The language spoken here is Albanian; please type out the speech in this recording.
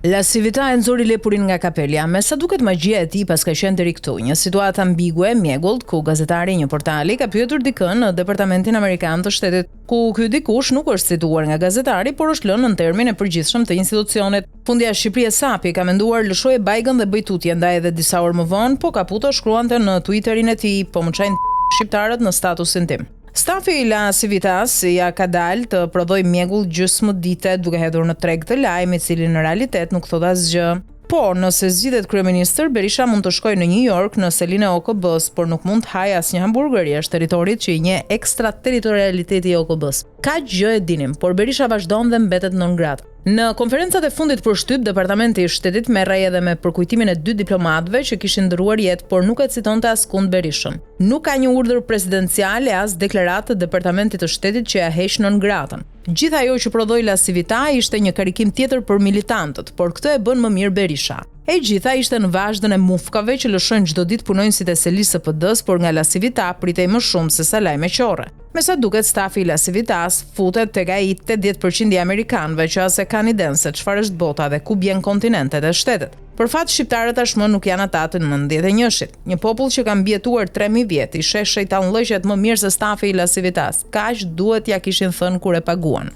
La Civita e nxori lepurin nga kapelja, me sa duket magjia e tij pas ka qenë deri këtu. Një situatë ambigue, mjegullt, ku gazetari i një portali ka pyetur dikën në departamentin amerikan të shtetit, ku ky dikush nuk është cituar nga gazetari, por është lënë në termin e përgjithshëm të institucionit. Fundja e Shqipërisë Sapi ka menduar lëshoje bajgën dhe bëj tutje ndaj edhe disa orë më vonë, po Caputo shkruante në Twitterin e tij, po më çajnë shqiptarët në statusin tim. Stafi i La Civitas ja ka dalë të prodhoj mjegull gjysmë dite duke hedhur në treg të lajm i cili në realitet nuk thot asgjë. Por nëse zgjidhet kryeministër, Berisha mund të shkojë në New York në selinë e OKB-s, por nuk mund të hajë asnjë hamburger jashtë territorit që i njeh ekstraterritorialiteti i OKB-s. Kaq gjë e dinim, por Berisha vazhdon dhe mbetet non grata. Në konferencat e fundit për shtyp, Departamenti i Shtetit merrej edhe me përkujtimin e 2 diplomatëve që kishin ndërruar jetë, por nuk e citonte askund Berishën. Nuk ka një urdhër presidenciale as deklaratë të Departamentit të Shtetit që ja heq non gratën. Gjithë ajo që prodhoi La Civita ishte një karikim tjetër për militantët, por këtë e bën më mirë Berisha. E gjitha ishte në vazhdën e mufkave që lëshojnë çdo ditë punonjësit e selisë së PD-s, por nga La Civita pritej më shumë se sa lajme qorre. Me sa duket stafi i La Civitas futet tek ai 80% i amerikanëve që as e kanë iden se çfarë është bota dhe ku bjen kontinentet e shtetet. Për fat shqiptarët tashmë nuk janë ata të mendjet e njëshit. Një popull që ka mbjetuar 3000 vjet i sheh shejtanllëqet më mirë se stafi i La Civitas. Kaq duhet ja kishin thënë kur e paguan.